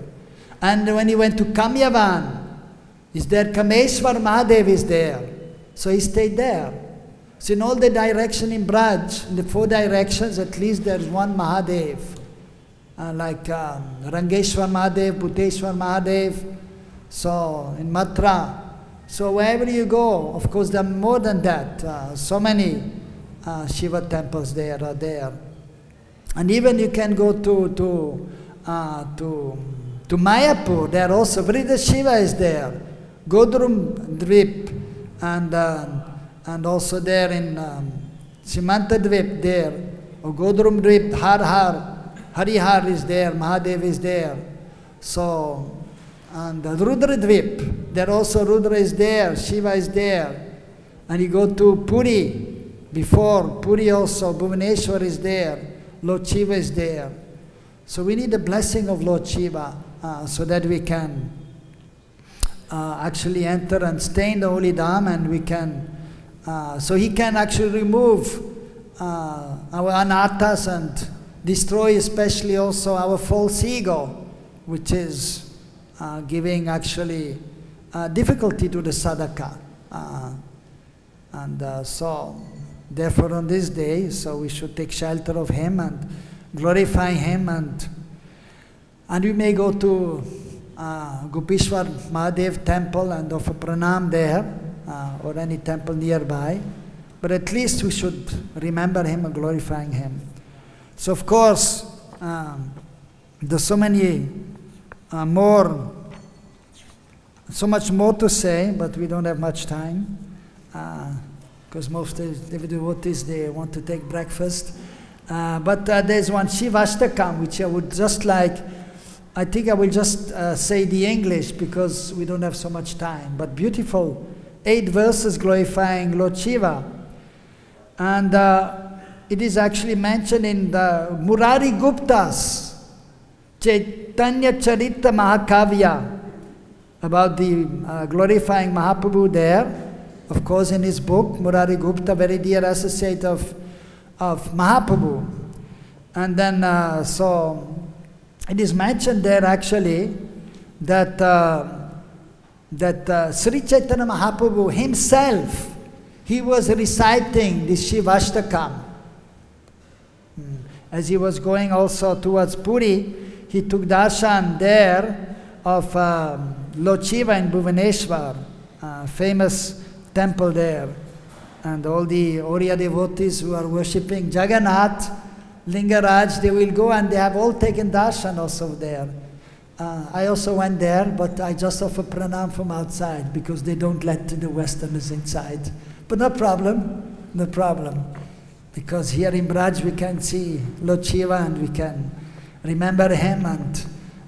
And when he went to Kamyavan, is there Kameshwar Mahadev is there. So he stayed there. So in all the direction in Braj, in the 4 directions, at least there's one Mahadev. Like Rangeshwar Mahadev, Bhuteshwar Mahadev, so in Mathura. So wherever you go, of course there are more than that. So many Shiva temples there are there. And even you can go to Mayapur, there also Vrida Shiva is there. Godrum Dvip, and also there in Simanta Dvip there, or Godrum Dvip, Harihar is there, Mahadev is there. So, and Rudra Dvip, there also Rudra is there, Shiva is there. And you go to Puri, before Puri also, Bhuvaneshwar is there, Lord Shiva is there. So we need the blessing of Lord Shiva so that we can actually enter and stay in the holy dham, and we can, so he can actually remove our anathas and destroy especially also our false ego, which is giving actually difficulty to the sadhaka. So therefore on this day, so we should take shelter of him and glorify him, and we may go to Gopeshwar Mahadev temple and offer pranam there, or any temple nearby, but at least we should remember him and glorifying him. So of course, there's so many so much more to say, but we don't have much time, because most of the devotees, they want to take breakfast. But there's one Shivashtakam, which I would just like, I think I will just say the English, because we don't have so much time, but beautiful 8 verses glorifying Lord Shiva. And it is actually mentioned in the Murari Gupta's Chaitanya Charita Mahakavya, about the glorifying Mahaprabhu there. Of course, in his book, Murari Gupta, very dear associate of Mahaprabhu. And then, so, it is mentioned there actually that, Sri Chaitanya Mahaprabhu himself, he was reciting the Shivashtakam. As he was going also towards Puri, he took darshan there of Lord Shiva in Bhuvaneshwar, famous temple there. And all the Oriya devotees who are worshipping Jagannath, Lingaraj, they will go and they have all taken darshan also there. I also went there, but I just offer pranam from outside because they don't let the Westerners inside. But no problem, no problem. Because here in Braj we can see Lord Shiva and we can remember him,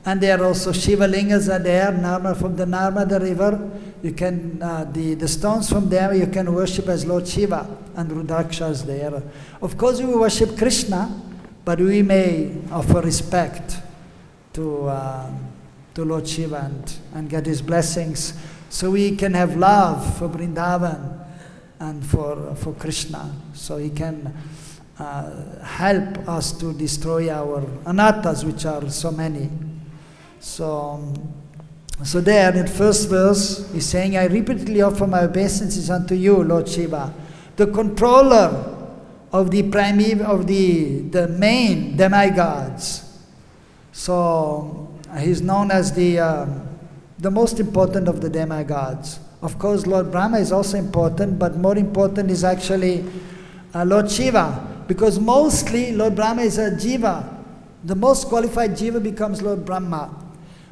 and there are also Shiva lingas are there, from the Narmada river. You can, the stones from there you can worship as Lord Shiva, and Rudrakshas there. Of course we worship Krishna, but we may offer respect to Lord Shiva and get his blessings, so we can have love for Vrindavan and for Krishna, so he can help us to destroy our anarthas, which are so many. So there in first verse, he's saying, I repeatedly offer my obeisances unto you, Lord Shiva, the controller of the main demigods. So he's known as the most important of the demigods. Of course, Lord Brahma is also important, but more important is actually Lord Shiva, because mostly Lord Brahma is a jiva. The most qualified jiva becomes Lord Brahma.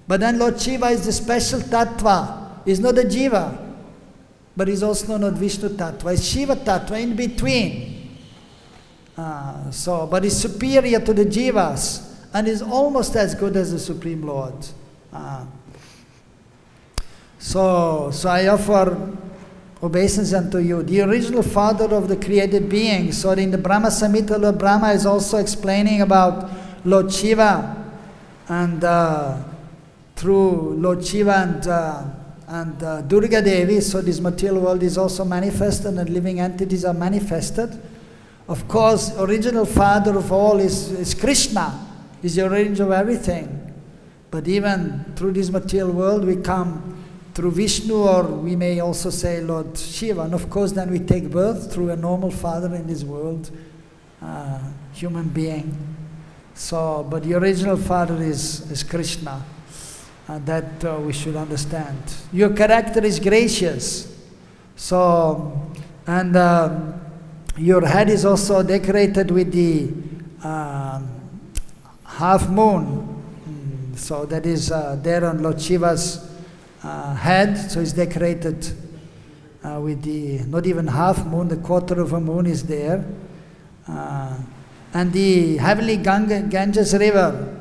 But then Lord Shiva is the special tattva. He's not a jiva, but he's also not Vishnu tattva. He's Shiva tattva in between. But he's superior to the jivas, and is almost as good as the Supreme Lord. So I offer obeisance unto you, the original father of the created beings. So in the Brahma Samhita, Lord Brahma is also explaining about Lord Shiva, and through Lord Shiva and Durga Devi, so this material world is also manifested and living entities are manifested. Of course, original father of all is Krishna, is the origin of everything. But even through this material world we come through Vishnu, or we may also say Lord Shiva, and of course then we take birth through a normal father in this world, human being. So, but the original father is Krishna, and that we should understand. Your character is gracious, so, and your head is also decorated with the half moon. So that is there on Lord Shiva's head, so it's decorated with the, not even half moon, the quarter of a moon is there. And the heavenly Ganges river,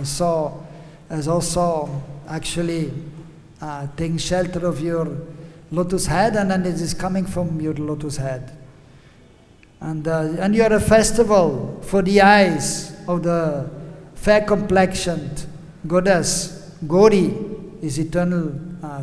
so is also actually taking shelter of your lotus head, and then it is coming from your lotus head. And you are a festival for the eyes of the fair complexioned goddess. Gauri is eternal,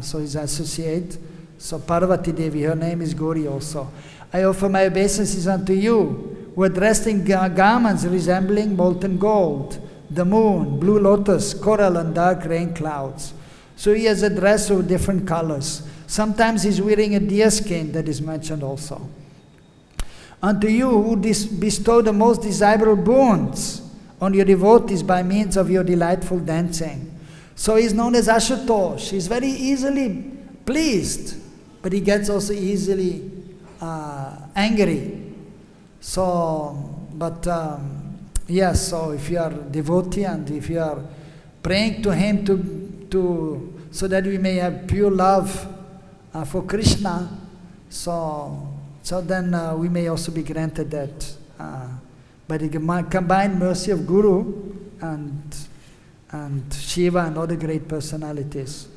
so is associate. So Parvati Devi, her name is Gauri also. I offer my obeisances unto you, who are dressed in garments resembling molten gold, the moon, blue lotus, coral and dark rain clouds. So he has a dress of different colors. Sometimes he's wearing a deer skin, that is mentioned also. Unto you who bestow the most desirable boons on your devotees by means of your delightful dancing. So he's known as Ashutosh. He's very easily pleased, but he gets also easily angry. So, but yes, so if you are devotee and if you are praying to him so that we may have pure love for Krishna, so then we may also be granted that by the combined mercy of Guru and Shiva and other great personalities.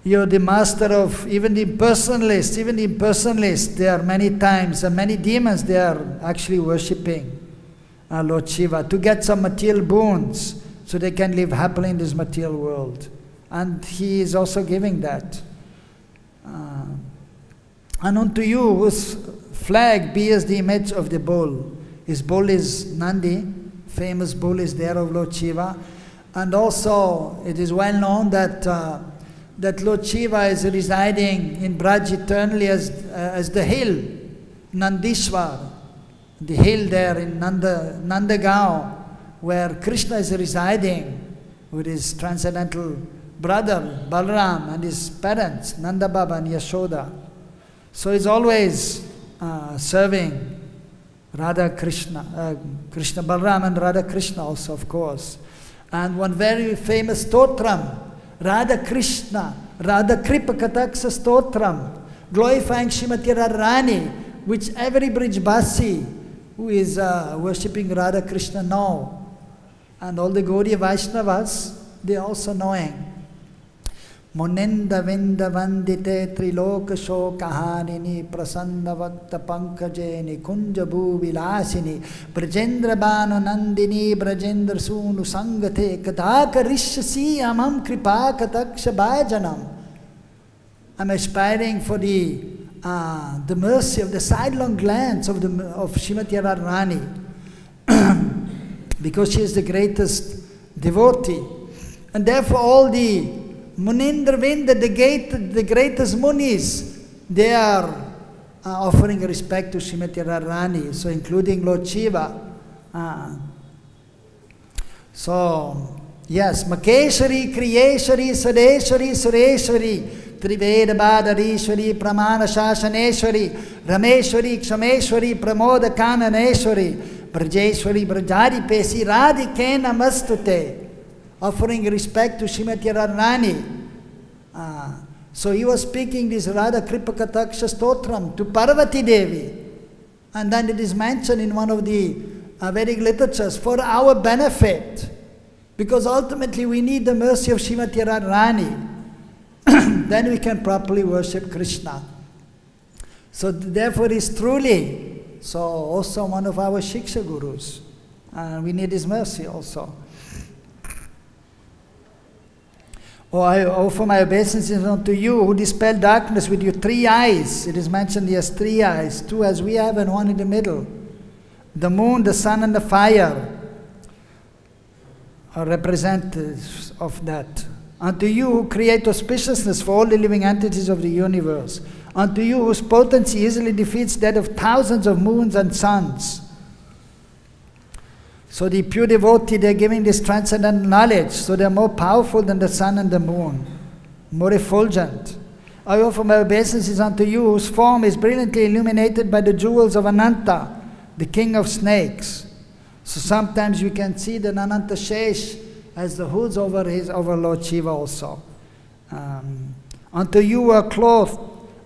You're the master of even the impersonalists. Even the impersonalists, there are many times, and many demons, they are actually worshipping Lord Shiva to get some material boons so they can live happily in this material world. And he is also giving that. And unto you, whose flag bears the image of the bull. His bull is Nandi, famous bull is there of Lord Shiva. And also, it is well known that that Lord Shiva is residing in Braj eternally as the hill, Nandishwar, the hill there in Nandagaon, where Krishna is residing with his transcendental brother Balram and his parents, Nanda Baba and Yashoda. So he's always serving Radha Krishna, Krishna Balram and Radha Krishna also, of course. And one very famous stotram, Radha Krishna, Radha Kripa Kataksa Stotram, glorifying Srimati Radharani, which every Brijbasi who is worshipping Radha Krishna know. And all the Gaudiya Vaishnavas, they are also knowing. Monenda Vinda Vandite Triloka Shokahanini Prasanna Vakta Pankajeni Kunjabu Vilasini Brajendra Banu Nandini Brajendra Sunu Sangate Kataka Rishasi Amam Kripaka Taksha Bhajanam. I'm aspiring for the mercy of the sidelong glance of Srimati Radharani because she is the greatest devotee. And therefore all the Munindra Vinda, the greatest Munis, they are offering respect to Srimati Radharani, so including Lord Shiva. So, yes, Makeshwari, Kriyeshwari, Sadeshwari, Sureshwari, Triveda Badarishwari, Pramana Shashaneshwari, Rameshwari, Kshameshwari, Pramoda Kananeshwari, Brajeshwari, Brajari Pesi, Radhike Namastute. Offering respect to Srimati Radharani. So he was speaking this Radha Kripa Kataksha Stotram to Parvati Devi. And then it is mentioned in one of the Vedic literatures for our benefit. Because ultimately we need the mercy of Srimati Radharani. Then we can properly worship Krishna. So therefore he is truly also one of our Shiksha Gurus. And we need his mercy also. Oh, I offer my obeisances unto you who dispel darkness with your 3 eyes. It is mentioned he has 3 eyes, 2 as we have and 1 in the middle. The moon, the sun and the fire are representatives of that. Unto you who create auspiciousness for all the living entities of the universe. Unto you whose potency easily defeats that of thousands of moons and suns. So the pure devotee, they are giving this transcendental knowledge, so they are more powerful than the sun and the moon, more effulgent. I offer my obeisances unto you, whose form is brilliantly illuminated by the jewels of Ananta, the king of snakes. So sometimes you can see the Ananta Shesh as the hoods over Lord Shiva also. Unto you who are clothed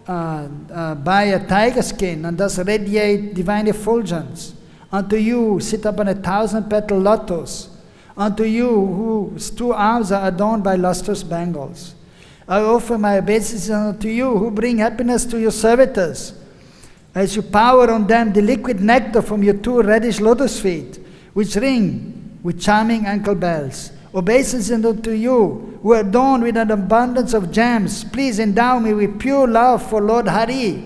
by a tiger skin, and thus radiate divine effulgence. Unto you sit upon a 1,000-petal lotus. Unto you whose 2 arms are adorned by lustrous bangles. I offer my obeisances unto you who bring happiness to your servitors, as you pour on them the liquid nectar from your 2 reddish lotus feet, which ring with charming ankle bells. Obeisances unto you who are adorned with an abundance of gems. Please endow me with pure love for Lord Hari.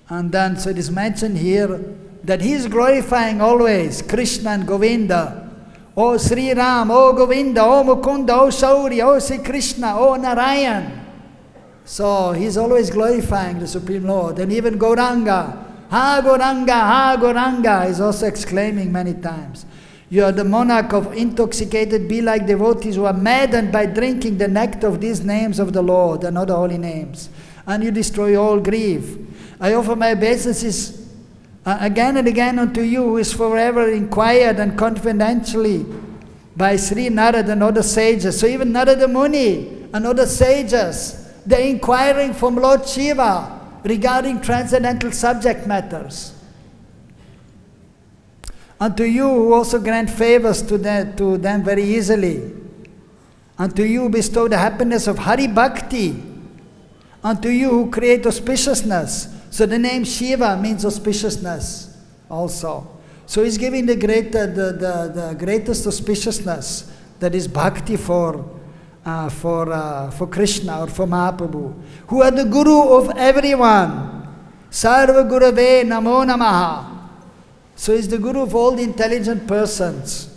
And then so it is mentioned here that he is glorifying always Krishna and Govinda. Oh Sri Ram, oh Govinda, oh Mukunda, oh Shauri, oh Sri Krishna, oh Narayan. So he is always glorifying the Supreme Lord. And even Gauranga, Ha Gauranga is also exclaiming many times. You are the monarch of intoxicated be-like devotees who are maddened by drinking the nectar of these names of the Lord and other holy names. And you destroy all grief. I offer my obeisances Again and again unto you who is forever inquired and confidentially by Sri Narada and other sages. So even Narada Muni and other sages, they're inquiring from Lord Shiva regarding transcendental subject matters. Unto you who also grant favors to them very easily. Unto you who bestow the happiness of Hari Bhakti. Unto you who create auspiciousness. So the name Shiva means auspiciousness also. So he's giving the greatest auspiciousness, that is bhakti for Krishna or for Mahaprabhu, who are the Guru of everyone. Sarva Gurave Namo Namaha. So he's the Guru of all the intelligent persons.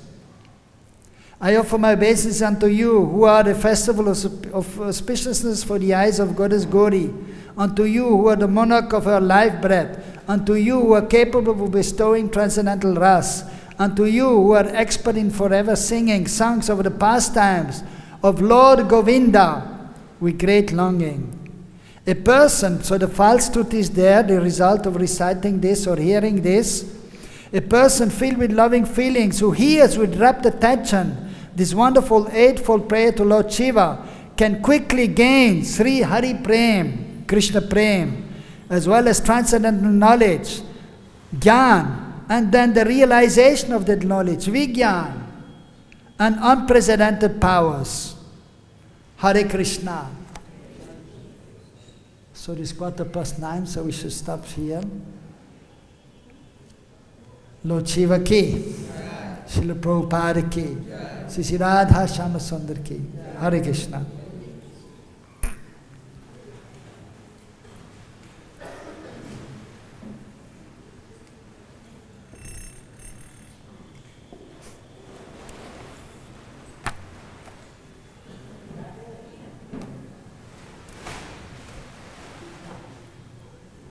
I offer my obeisance unto you, who are the festival of auspiciousness for the eyes of Goddess Gauri. Unto you who are the monarch of her life breath. Unto you who are capable of bestowing transcendental ras. Unto you who are expert in forever singing songs of the pastimes of Lord Govinda with great longing. A person, so the falsehood is there, the result of reciting this or hearing this. A person filled with loving feelings who hears with rapt attention this wonderful eightfold prayer to Lord Shiva can quickly gain Sri Hari Prem, Krishna Prem, as well as transcendental knowledge, Gyan, and then the realization of that knowledge, Vigyan, and unprecedented powers. Hare Krishna. So it is 9:15, so we should stop here. Lord Shiva ki, Srila Prabhupada ki, Sri Radha Shama Sundar ki. Hare Krishna.